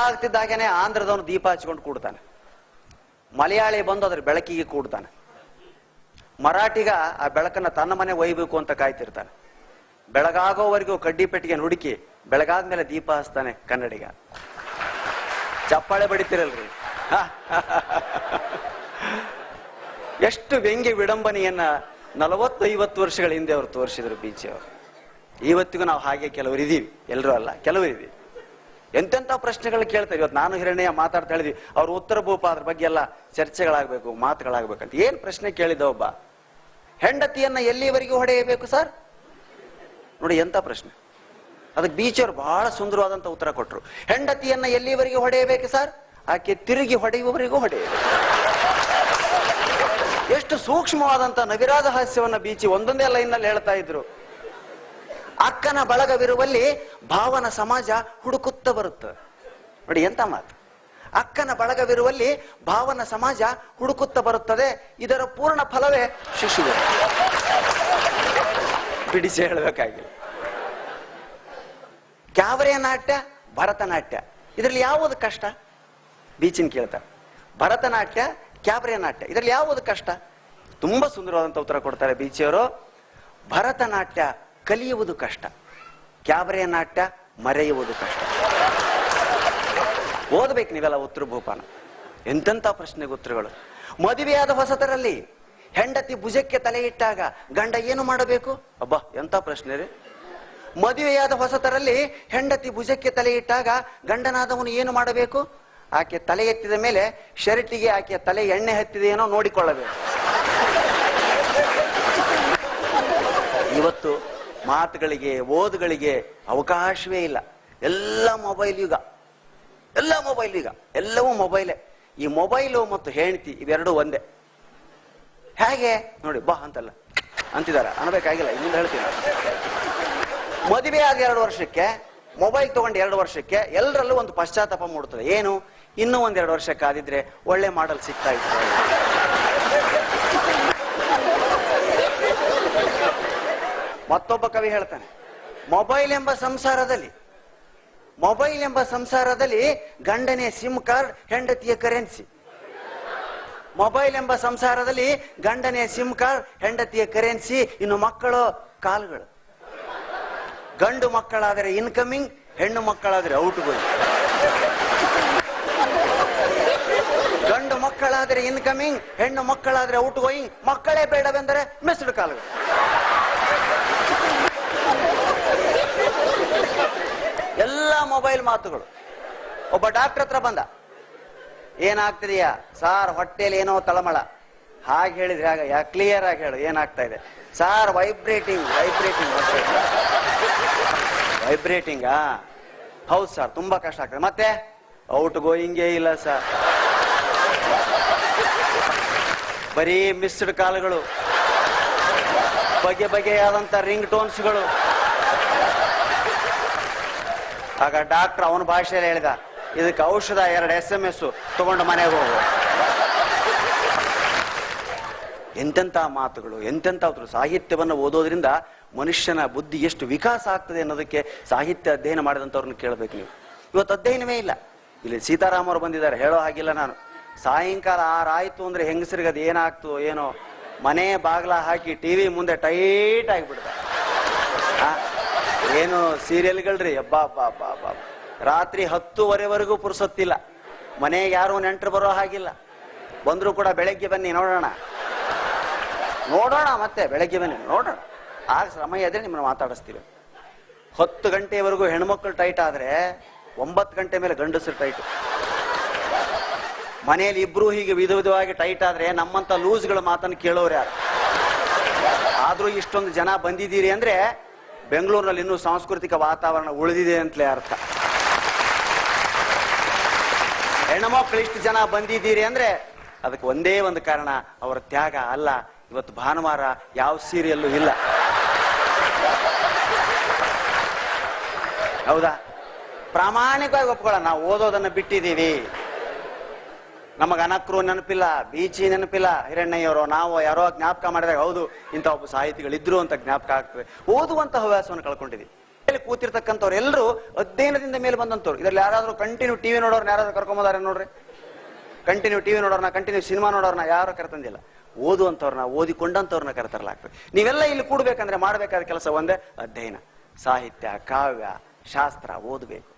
ಆಗ್ತಿದ್ದಾಗೇನೆ ಆಂಧ್ರದವನು ದೀಪ ಹಚ್ಕೊಂಡು ಕೂಡ್ತಾನೆ, ಮಲಯಾಳಿ ಬಂದು ಅದ್ರ ಬೆಳಕಿಗೆ ಕೂಡ್ತಾನೆ, ಮರಾಠಿಗ ಆ ಬೆಳಕನ್ನ ತನ್ನ ಮನೆ ಒಯ್ಯಬೇಕು ಅಂತ ಕಾಯ್ತಿರ್ತಾನೆ. ಬೆಳಗಾಗೋವರೆಗೂ ಕಡ್ಡಿ ಪೆಟ್ಟಿಗೆ ಹುಡುಕಿ ಬೆಳಗಾದ್ಮೇಲೆ ದೀಪ ಹಚ್ತಾನೆ ಕನ್ನಡಿಗ. ಚಪ್ಪಾಳೆ ಬಡಿತಿರಲ್ರಿ. ಎಷ್ಟು ವ್ಯಂಗ್ಯ ವಿಡಂಬನೆಯನ್ನ 40-50 ವರ್ಷಗಳ ಹಿಂದೆ ಅವರು ತೋರಿಸಿದ್ರು ಬೀಚಿ ಅವರು. ಇವತ್ತಿಗೂ ನಾವು ಹಾಗೆ ಕೆಲವರು ಇದೀವಿ, ಎಲ್ಲರೂ ಅಲ್ಲ, ಕೆಲವರು ಇದೀವಿ. ಎಂತೆಂಥ ಪ್ರಶ್ನೆಗಳು ಕೇಳ್ತಾರೆ. ಇವತ್ತು ನಾನು ಹಿರಣ್ಯ ಮಾತಾಡ್ತಾ ಹೇಳಿದ್ವಿ, ಅವ್ರ ಉತ್ತರ ಭೂಪ ಅದ್ರ ಬಗ್ಗೆ ಎಲ್ಲ ಚರ್ಚೆಗಳಾಗ್ಬೇಕು, ಮಾತುಗಳಾಗ್ಬೇಕಂತ. ಏನ್ ಪ್ರಶ್ನೆ ಕೇಳಿದ ಒಬ್ಬ, ಹೆಂಡತಿಯನ್ನ ಎಲ್ಲಿವರೆಗೂ ಹೊಡೆಯಬೇಕು ಸರ್? ನೋಡಿ ಎಂತ ಪ್ರಶ್ನೆ. ಅದಕ್ಕೆ ಬೀಚ್ ಅವರು ಬಹಳ ಸುಂದರವಾದಂತ ಉತ್ತರ ಕೊಟ್ರು. ಹೆಂಡತಿಯನ್ನ ಎಲ್ಲಿವರೆಗೂ ಹೊಡೆಯಬೇಕು ಸರ್? ಆಕೆ ತಿರುಗಿ ಹೊಡೆಯುವವರೆಗೂ ಹೊಡೆಯಬೇಕು. ಎಷ್ಟು ಸೂಕ್ಷ್ಮವಾದಂತ ನವಿರಾದ ಹಾಸ್ಯವನ್ನ ಬೀಚಿ ಒಂದೊಂದೇ ಲೈನ್ ನಲ್ಲಿ ಹೇಳ್ತಾ ಇದ್ರು. ಅಕ್ಕನ ಬಳಗವಿರುವಲ್ಲಿ ಭಾವನ ಸಮಾಜ ಹುಡುಕುತ್ತ ಬರುತ್ತೆ. ನೋಡಿ ಎಂತ ಮಾತು. ಅಕ್ಕನ ಬಳಗವಿರುವಲ್ಲಿ ಭಾವನ ಸಮಾಜ ಹುಡುಕುತ್ತ ಬರುತ್ತದೆ, ಇದರ ಪೂರ್ಣ ಫಲವೇ ಶಿಶುವೆ. ಬಿಡಿಸಿ ಹೇಳಬೇಕಾಗಿಲ್ಲ. ಕ್ಯಾವರೆ ನಾಟ್ಯ, ಭರತನಾಟ್ಯ, ಇದರಲ್ಲಿ ಯಾವುದು ಕಷ್ಟ? ಬೀಚಿನ ಕೇಳ್ತಾರೆ. ಭರತನಾಟ್ಯ, ಕ್ಯಾಬರೆ ನಾಟ್ಯ, ಇದರಲ್ಲಿ ಯಾವುದು ಕಷ್ಟ? ತುಂಬಾ ಸುಂದರವಾದಂತ ಉತ್ತರ ಕೊಡ್ತಾರೆ ಬೀಚಿಯವರು. ಭರತನಾಟ್ಯ ಕಲಿಯುವುದು ಕಷ್ಟ, ಕ್ಯಾಬರೆ ನಾಟ್ಯ ಮರೆಯುವುದು ಕಷ್ಟ. ಓದ್ಬೇಕು ನೀವೆಲ್ಲ ಉತ್ತರ ಭೂಪಾನ. ಎಂತೆಂಥ ಪ್ರಶ್ನೆಗೆ ಉತ್ತರಗಳು. ಮದುವೆಯಾದ ಹೊಸತರಲ್ಲಿ ಹೆಂಡತಿ ಭುಜಕ್ಕೆ ತಲೆ ಇಟ್ಟಾಗ ಗಂಡ ಏನು ಮಾಡಬೇಕು? ಅಬ್ಬಾ ಎಂತ ಪ್ರಶ್ನೆ ರೀ. ಮದುವೆಯಾದ ಹೊಸತರಲ್ಲಿ ಹೆಂಡತಿ ಭುಜಕ್ಕೆ ತಲೆ ಇಟ್ಟಾಗ ಗಂಡನಾದವನು ಏನು ಮಾಡಬೇಕು? ಆಕೆ ತಲೆ ಎತ್ತಿದ ಮೇಲೆ ಶರ್ಟಿಗೆ ಆಕೆ ತಲೆ ಎಣ್ಣೆ ಹತ್ತಿದೆಯೇನೋ ನೋಡಿಕೊಳ್ಳಬೇಕು. ಇವತ್ತು ಮಾತುಗಳಿಗೆ, ಓದುಗಳಿಗೆ ಅವಕಾಶವೇ ಇಲ್ಲ. ಎಲ್ಲ ಮೊಬೈಲ್ ಯುಗ, ಎಲ್ಲ ಮೊಬೈಲ್ ಯುಗ, ಎಲ್ಲವೂ ಮೊಬೈಲೇ. ಈ ಮೊಬೈಲು ಮತ್ತು ಹೆಂಡತಿ ಇವೆರಡೂ ಒಂದೇ. ಹೇಗೆ ನೋಡಿ, ಬಾ ಅಂತಲ್ಲ ಅಂತಿದಾರ ಅನ್ಬೇಕಾಗಿಲ್ಲ, ಇನ್ನೊಂದು ಹೇಳ್ತೀನಿ. ಮದುವೆ ಆದ 2 ವರ್ಷಕ್ಕೆ, ಮೊಬೈಲ್ ತಗೊಂಡು 2 ವರ್ಷಕ್ಕೆ ಎಲ್ಲರಲ್ಲೂ ಒಂದು ಪಶ್ಚಾತ್ತಾಪ ಮೂಡುತ್ತದೆ. ಏನು? ಇನ್ನೂ 1-2 ವರ್ಷ ಕಾದಿದ್ರೆ ಒಳ್ಳೆ ಮಾಡಲ್ ಸಿಗ್ತಾ ಇತ್ತು. ಮತ್ತೊಬ್ಬ ಕವಿ ಹೇಳ್ತಾನೆ, ಮೊಬೈಲ್ ಎಂಬ ಸಂಸಾರದಲ್ಲಿ ಗಂಡನೇ ಸಿಮ್ ಕಾರ್ಡ್, ಹೆಂಡತಿಯ ಕರೆನ್ಸಿ. ಮೊಬೈಲ್ ಎಂಬ ಸಂಸಾರದಲ್ಲಿ ಗಂಡನೇ ಸಿಮ್ ಕಾರ್ಡ್, ಹೆಂಡತಿಯ ಕರೆನ್ಸಿ. ಇನ್ನು ಮಕ್ಕಳು ಕಾಲ್ಗಳು. ಗಂಡು ಮಕ್ಕಳಾದರೆ ಇನ್ಕಮಿಂಗ್, ಹೆಣ್ಣು ಮಕ್ಕಳಾದರೆ ಔಟ್ ಗೋಯಿಂಗ್. ಗಂಡು ಮಕ್ಕಳಾದರೆ ಇನ್ಕಮಿಂಗ್, ಹೆಣ್ಣು ಮಕ್ಕಳಾದರೆ ಔಟ್ ಗೋಯಿಂಗ್. ಮಕ್ಕಳೇ ಬೇಡವೆಂದರೆ ಮಿಸ್ಡ್ ಕಾಲ್ಗಳು. ಎಲ್ಲ ಮೊಬೈಲ್ ಮಾತುಗಳು. ಒಬ್ಬ ಡಾಕ್ಟರ್ ಹತ್ರ ಬಂದ, ಏನಾಗ್ತಿದೆಯಾ ಸಾರ್? ಹೊಟ್ಟೆಯಲ್ಲಿ ಏನೋ ತಳಮಳ. ಹಾಗೆ ಹೇಳಿದ್ರೆ ಆಗ ಕ್ಲಿಯರ್ ಆಗಿ ಹೇಳು, ಏನಾಗ್ತಾ ಇದೆ ಸಾರ್? ವೈಬ್ರೇಟಿಂಗಾ? ಹೌದು ಸರ್, ತುಂಬಾ ಕಷ್ಟ ಆಗ್ತದೆ. ಮತ್ತೆ ಔಟ್ ಗೋಯಿಂಗೇ ಇಲ್ಲ ಸರ್, ಬರೀ ಮಿಸ್ಡ್ ಕಾಲ್ಗಳು, ಬಗೆಯಾದಂತ ರಿಂಗ್ ಟೋನ್ಸ್ಗಳು. ಆಗ ಡಾಕ್ಟರ್ ಅವನ ಭಾಷೆಯಲ್ಲಿ ಹೇಳಿದ, ಇದಕ್ಕೆ ಔಷಧ 2 SMS ತಗೊಂಡು ಮನೆಗೆ ಹೋಗು. ಎಂತೆಂಥ ಮಾತುಗಳು, ಎಂತೆಂಥ ಸಾಹಿತ್ಯವನ್ನು ಓದೋದ್ರಿಂದ ಮನುಷ್ಯನ ಬುದ್ಧಿ ಎಷ್ಟು ವಿಕಾಸ ಆಗ್ತದೆ ಅನ್ನೋದಕ್ಕೆ ಸಾಹಿತ್ಯ ಅಧ್ಯಯನ ಮಾಡಿದಂಥವ್ರನ್ನ ಕೇಳಬೇಕು ನೀವು. ಇವತ್ತು ಅಧ್ಯಯನವೇ ಇಲ್ಲ. ಇಲ್ಲಿ ಸೀತಾರಾಮ್ ಅವರು ಬಂದಿದ್ದಾರೆ, ಹೇಳೋ ಹಾಗಿಲ್ಲ ನಾನು. ಸಾಯಂಕಾಲ 6 ಆಯ್ತು ಅಂದ್ರೆ ಹೆಂಗಸರಿಗೆ ಅದು ಏನಾಗ್ತು ಏನೋ, ಮನೆ ಬಾಗ್ಲ ಹಾಕಿ ಟಿವಿ ಮುಂದೆ ಟೈಟ್ ಆಗಿಬಿಡ್ತಾರೆ. ಏನು ಸೀರಿಯಲ್ಗಳ್ರಿ, ಅಬ್ಬಾ ರಾತ್ರಿ 10:15ವರೆಗೂ ಪುರ್ಸೊತ್ತಿಲ್ಲ. ಮನೆಗೆ ಯಾರು ನೆಂಟರು ಬರೋ ಹಾಗಿಲ್ಲ. ಬಂದ್ರು ಕೂಡ ಬೆಳಗ್ಗೆ ಬನ್ನಿ ನೋಡೋಣ, ಮತ್ತೆ ಬೆಳಗ್ಗೆ ಬನ್ನಿ ನೋಡೋಣ, ಆಗ ಸಮಯ ಇದ್ರೆ ನಿಮ್ಮನ್ನ ಮಾತಾಡಿಸ್ತೀವಿ. 10 ಗಂಟೆವರೆಗೂ ಹೆಣ್ಮಕ್ಳು ಟೈಟ್ ಆದ್ರೆ 9 ಗಂಟೆ ಮೇಲೆ ಗಂಡಸರು ಟೈಟ್. ಮನೆಯಲ್ಲಿ ಇಬ್ರು ಹೀಗೆ ವಿಧವಾಗಿ ಟೈಟ್ ಆದ್ರೆ ನಮ್ಮಂತ ಲೂಸ್ಗಳ ಮಾತನ್ನು ಕೇಳೋರು ಯಾರು? ಆದ್ರೂ ಇಷ್ಟೊಂದು ಜನ ಬಂದಿದ್ದೀರಿ ಅಂದ್ರೆ ಬೆಂಗಳೂರಿನಲ್ಲಿ ಇನ್ನೂ ಸಾಂಸ್ಕೃತಿಕ ವಾತಾವರಣ ಉಳಿದಿದೆ ಅಂತಲೇ ಅರ್ಥ. ಹೆಣ್ಮಕ್ಳು ಇಷ್ಟು ಜನ ಬಂದಿದ್ದೀರಿ ಅಂದ್ರೆ ಅದಕ್ಕೆ ಒಂದೇ ಒಂದು ಕಾರಣ, ಅವರ ತ್ಯಾಗ ಅಲ್ಲ. ಇವತ್ತು ಭಾನುವಾರ ಯಾವ ಸೀರಿಯಲ್ಲೂ ಇಲ್ಲ, ಹೌದಾ? ಪ್ರಾಮಾಣಿಕವಾಗಿ ಒಪ್ಕೊಳ್ಳೋಣ, ನಾವು ಓದೋದನ್ನ ಬಿಟ್ಟಿದ್ದೀವಿ. ನಮಗ ಅನಕ್ರು ನೆನಪಿಲ್ಲ, ಬೀಚಿ ನೆನಪಿಲ್ಲ, ಹಿರಣ್ಣಯ್ಯವರು ನಾವು ಯಾರೋ ಜ್ಞಾಪಕ ಮಾಡಿದಾಗ ಹೌದು ಇಂಥ ಒಬ್ಬ ಸಾಹಿತಿಗಳಿದ್ರು ಅಂತ ಜ್ಞಾಪಕ ಆಗ್ತದೆ. ಓದುವಂತ ಹವ್ಯಾಸವನ್ನು ಕಳ್ಕೊಂಡಿದ್ವಿ. ಕೂತಿರ್ತಕ್ಕಂಥವ್ರು ಎಲ್ಲರೂ ಅಧ್ಯಯನದಿಂದ ಮೇಲೆ ಬಂದಂತವ್ರು. ಇದ್ರಲ್ಲಿ ಯಾರಾದ್ರೂ ಕಂಟಿನ್ಯೂ ಟಿವಿ ನೋಡೋರ್ನ ಯಾರಾದ್ರೂ ಕರ್ಕೊಂಬಂದಾರೆ ನೋಡ್ರಿ? ಕಂಟಿನ್ಯೂ ಟಿವಿ ನೋಡೋರ್ನ, ಕಂಟಿನ್ಯೂ ಸಿನಿಮಾ ನೋಡೋರ್ನ ಯಾರು ಕರೆತಂದಿಲ್ಲ. ಓದುವಂತವ್ರನ್ನ, ಓದಿಕೊಂಡಂತವ್ರನ್ನ ಕರೆತರಲಾಗ್ತದೆ. ನೀವೆಲ್ಲ ಇಲ್ಲಿ ಕೂಡ್ಬೇಕಂದ್ರೆ ಮಾಡ್ಬೇಕಾದ ಕೆಲಸ ಒಂದೇ, ಅಧ್ಯಯನ, ಸಾಹಿತ್ಯ, ಕಾವ್ಯ, ಶಾಸ್ತ್ರ ಓದಬೇಕು.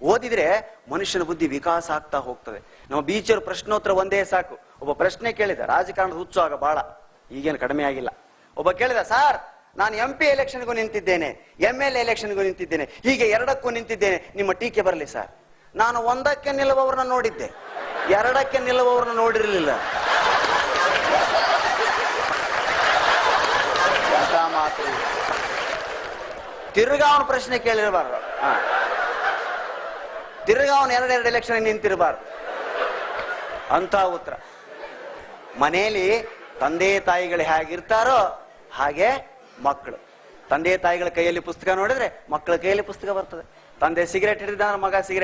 ಓದಿದ್ರೆ ಮನುಷ್ಯನ ಬುದ್ಧಿ ವಿಕಾಸ ಆಗ್ತಾ ಹೋಗ್ತದೆ. ನಮ್ಮ ಬೀಚರ್ ಪ್ರಶ್ನೋತ್ತರ ಒಂದೇ ಸಾಕು. ಒಬ್ಬ ಪ್ರಶ್ನೆ ಕೇಳಿದ, ರಾಜಕಾರಣದ ಹುಚ್ಚು ಆಗ ಬಹಳ, ಈಗೇನು ಕಡಿಮೆ ಆಗಿಲ್ಲ. ಒಬ್ಬ ಕೇಳಿದ, ಸಾರ್ ನಾನು MP ಎಲೆಕ್ಷನ್ಗೂ ನಿಂತಿದ್ದೇನೆ, MLA ಎಲೆಕ್ಷನ್ಗೂ ನಿಂತಿದ್ದೇನೆ, ಹೀಗೆ ಎರಡಕ್ಕೂ ನಿಂತಿದ್ದೇನೆ, ನಿಮ್ಮ ಟೀಕೆ ಬರಲಿ ಸರ್. ನಾನು ಒಂದಕ್ಕೆ ನಿಲ್ಲುವವ್ರನ್ನ ನೋಡಿದ್ದೆ, ಎರಡಕ್ಕೆ ನಿಲ್ಲುವವ್ರನ್ನ ನೋಡಿರ್ಲಿಲ್ಲ. ಎಂತ ಮಾತು! ತಿರ್ಗಾ ಅವನ ಪ್ರಶ್ನೆ ಕೇಳಿರಬಾರ್ದು, ತಿರ್ಗಾ ಅವನು ಎರಡೆರಡು ಎಲೆಕ್ಷನ್ ನಿಂತಿರಬಾರ್ದು ಅಂತ ಉತ್ತರ. ಮನೆಯಲ್ಲಿ ತಂದೆ ತಾಯಿಗಳು ಹೇಗಿರ್ತಾರೋ ಹಾಗೆ ಮಕ್ಕಳು. ತಂದೆ ತಾಯಿಗಳ ಕೈಯಲ್ಲಿ ಪುಸ್ತಕ ನೋಡಿದ್ರೆ ಮಕ್ಕಳ ಕೈಯಲ್ಲಿ ಪುಸ್ತಕ ಬರ್ತದೆ. ತಂದೆ ಸಿಗರೇಟ್ ಹಿಡಿದ ಮಗ ಸಿಗರೇಟ್